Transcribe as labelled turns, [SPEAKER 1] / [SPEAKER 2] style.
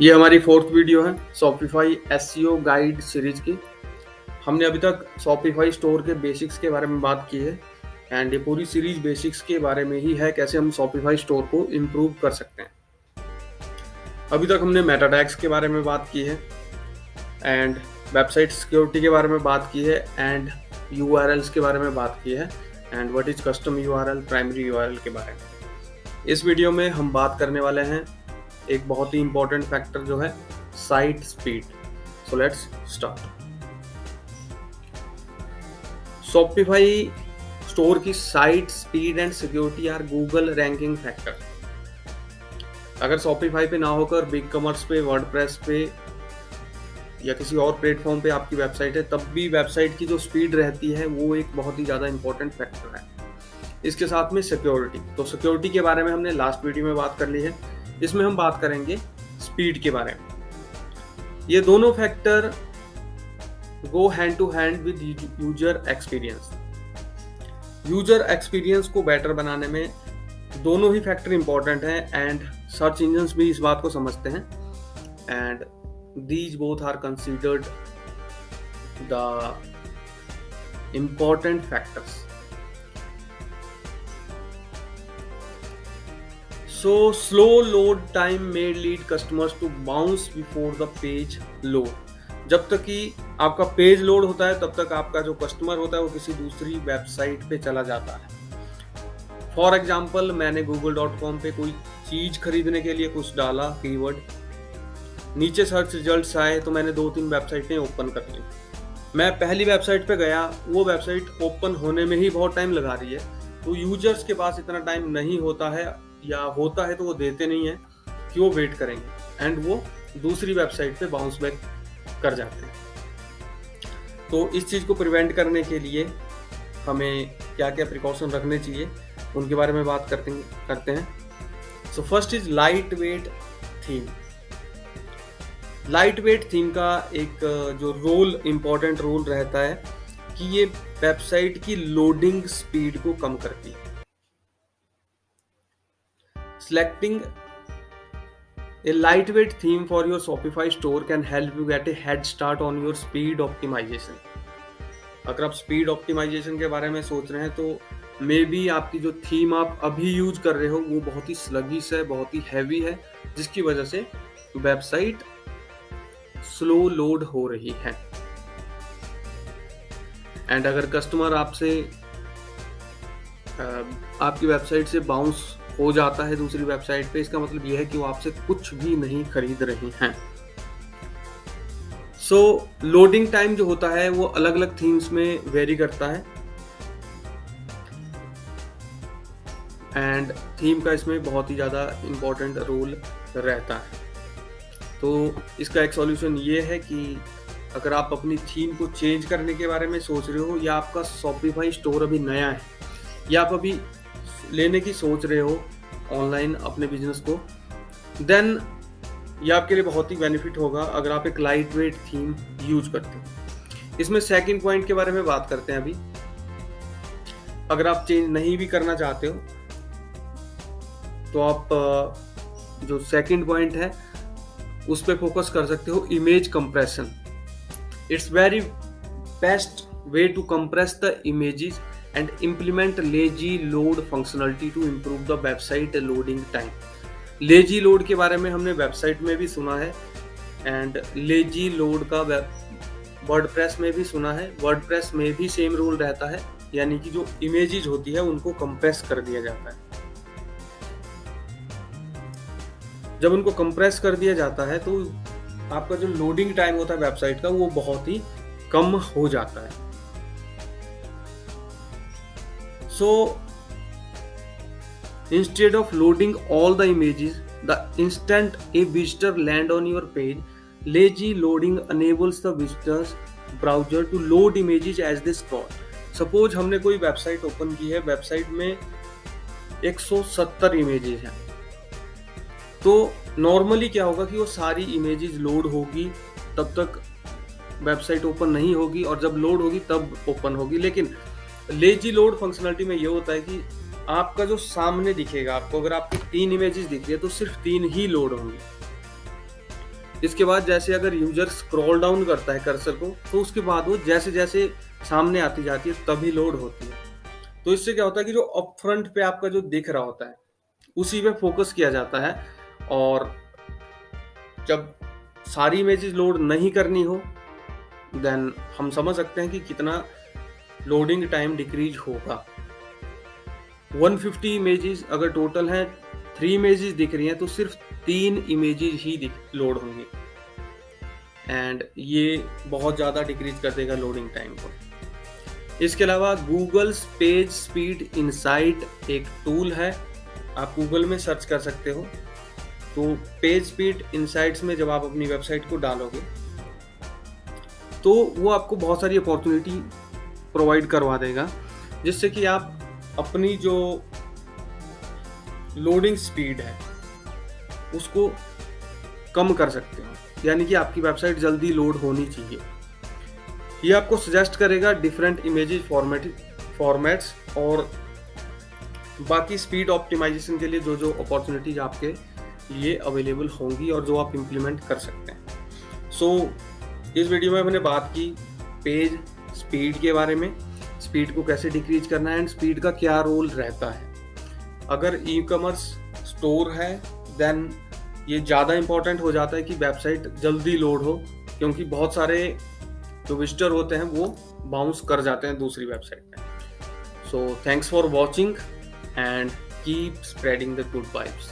[SPEAKER 1] ये हमारी fourth video है शॉपिफाई एसईओ गाइड सीरीज की। हमने अभी तक शॉपिफाई स्टोर के बेसिक्स के बारे में बात की है एंड ये पूरी सीरीज बेसिक्स के बारे में ही है, कैसे हम शॉपिफाई स्टोर को इम्प्रूव कर सकते हैं। अभी तक हमने मेटा टैग्स के बारे में बात की है एंड वेबसाइट सिक्योरिटी के बारे में बात की है एंड यूआरएल्स के बारे में बात की है and what is custom URL, primary URL के बारे में। इस वीडियो में हम बात करने वाले हैं एक बहुत ही इंपॉर्टेंट फैक्टर जो है site speed. So let's start. Shopify store की site speed and security are Google ranking factor. अगर शॉपिफाई पे ना होकर बिग कॉमर्स पे, वर्डप्रेस पे या किसी और प्लेटफॉर्म पे आपकी वेबसाइट है, तब भी वेबसाइट की जो स्पीड रहती है वो एक बहुत ही ज़्यादा इंपॉर्टेंट फैक्टर है। इसके साथ में सिक्योरिटी, तो सिक्योरिटी के बारे में हमने लास्ट वीडियो में बात कर ली है, इसमें हम बात करेंगे स्पीड के बारे में। ये दोनों factor go hand to hand with user experience. User experience को बेटर बनाने में दोनों ही फैक्टर इंपॉर्टेंट हैं एंड सर्च इंजन्स भी इस बात को समझते हैं and these both are considered the important factors. So slow load time may lead customers to bounce before the page load. जब तक कि आपका पेज लोड होता है तब तक आपका जो कस्टमर होता है वो किसी दूसरी वेबसाइट पे चला जाता है। फॉर एग्जाम्पल, मैंने google.com पे कोई चीज खरीदने के लिए कुछ डाला कीवर्ड, नीचे सर्च रिजल्ट्स आए तो मैंने 2-3 वेबसाइटें ओपन कर ली। मैं पहली वेबसाइट पे गया, वो वेबसाइट ओपन होने में ही बहुत टाइम लगा रही है, तो यूजर्स के पास इतना टाइम नहीं होता है, या होता है तो वो देते नहीं है कि वो वेट करेंगे एंड वो दूसरी वेबसाइट पे बाउंस बैक कर जाते हैं। तो इस चीज़ को प्रिवेंट करने के लिए हमें क्या क्या प्रिकॉशन रखने चाहिए उनके बारे में बात करते हैं। So first is light weight theme. Light weight theme का एक जो इम्पॉर्टेंट रोल रहता है कि ये वेबसाइट की लोडिंग स्पीड को कम करती है। Selecting a lightweight theme for your Shopify store can help you get a head start on your speed optimization. अगर आप स्पीड ऑप्टिमाइजेशन के बारे में सोच रहे हैं तो मे बी आपकी जो थीम आप अभी यूज कर रहे हो वो बहुत ही स्लगिश है, बहुत ही हैवी है, जिसकी वजह से वेबसाइट स्लो लोड हो रही है एंड अगर कस्टमर आपकी वेबसाइट से बाउंस हो जाता है दूसरी वेबसाइट पे, इसका मतलब यह है कि वो आपसे कुछ भी नहीं खरीद रहे हैं। सो लोडिंग टाइम जो होता है वो अलग अलग थीम्स में वेरी करता है एंड थीम का इसमें बहुत ही ज़्यादा इम्पोर्टेंट रोल रहता है। तो इसका एक सॉल्यूशन ये है कि अगर आप अपनी थीम को चेंज करने के बारे में सोच रहे हो, या आपका शॉपिफाई स्टोर अभी नया है, या आप अभी लेने की सोच रहे हो ऑनलाइन अपने बिजनेस को, देन ये आपके लिए बहुत ही बेनिफिट होगा अगर आप एक लाइट वेट थीम यूज करते हो। इसमें सेकंड पॉइंट के बारे में बात करते हैं अभी। अगर आप चेंज नहीं भी करना चाहते हो तो आप जो सेकंड पॉइंट है उस पर फोकस कर सकते हो, image compression. It's very best way to compress the images and implement lazy load functionality to improve the website loading time. Lazy load के बारे में हमने वेबसाइट में भी सुना है एंड लेजी लोड का वर्डप्रेस में भी सुना है। वर्डप्रेस में भी सेम रूल रहता है, यानी कि जो इमेजेस होती है उनको कंप्रेस कर दिया जाता है। जब उनको कंप्रेस कर दिया जाता है तो आपका जो लोडिंग टाइम होता है वेबसाइट का वो बहुत ही कम हो जाता है। So instead of loading all the images the instant a visitor land on your page, lazy loading enables the visitor's browser to load images as they scroll. Suppose हमने कोई वेबसाइट ओपन की है, वेबसाइट में 170 images हैं, तो normally क्या होगा कि वो सारी इमेजेस लोड होगी, तब तक वेबसाइट ओपन नहीं होगी और जब लोड होगी तब ओपन होगी। लेकिन लेजी लोड फंक्शनलिटी में ये होता है कि आपका जो सामने दिखेगा आपको, अगर आपकी 3 इमेजेस दिख रही है तो सिर्फ 3 ही लोड होंगी। इसके बाद जैसे अगर यूजर स्क्रॉल डाउन करता है कर्सर को, तो उसके बाद वो जैसे जैसे सामने आती जाती है तभी लोड होती है। तो इससे क्या होता है कि जो अप फ्रंट पे आपका जो दिख रहा होता है उसी पे फोकस किया जाता है, और जब सारी इमेजेस लोड नहीं करनी हो देन हम समझ सकते हैं कि कितना लोडिंग टाइम डिक्रीज होगा। 150 इमेजेस अगर टोटल है, 3 इमेजेस दिख रही हैं तो सिर्फ 3 इमेजेस ही लोड होंगी, एंड ये बहुत ज़्यादा डिक्रीज कर देगा लोडिंग टाइम को। इसके अलावा गूगल्स पेज स्पीड इनसाइट एक टूल है, आप गूगल में सर्च कर सकते हो। तो पेज स्पीड इनसाइट्स में जब आप अपनी वेबसाइट को डालोगे तो वो आपको बहुत सारी अपॉर्चुनिटी प्रोवाइड करवा देगा, जिससे कि आप अपनी जो लोडिंग स्पीड है उसको कम कर सकते हो, यानी कि आपकी वेबसाइट जल्दी लोड होनी चाहिए। ये आपको सजेस्ट करेगा डिफरेंट इमेजेस फॉर्मेट्स और बाकी स्पीड ऑप्टिमाइजेशन के लिए जो जो अपॉर्चुनिटीज आपके लिए अवेलेबल होंगी और जो आप इम्प्लीमेंट कर सकते हैं। सो इस वीडियो में मैंने बात की पेज स्पीड के बारे में, स्पीड को कैसे डिक्रीज करना है एंड स्पीड का क्या रोल रहता है। अगर ई कॉमर्स स्टोर है देन ये ज़्यादा इम्पोर्टेंट हो जाता है कि वेबसाइट जल्दी लोड हो, क्योंकि बहुत सारे जो विजिटर होते हैं वो बाउंस कर जाते हैं दूसरी वेबसाइट पे। So thanks for watching and keep spreading the good vibes.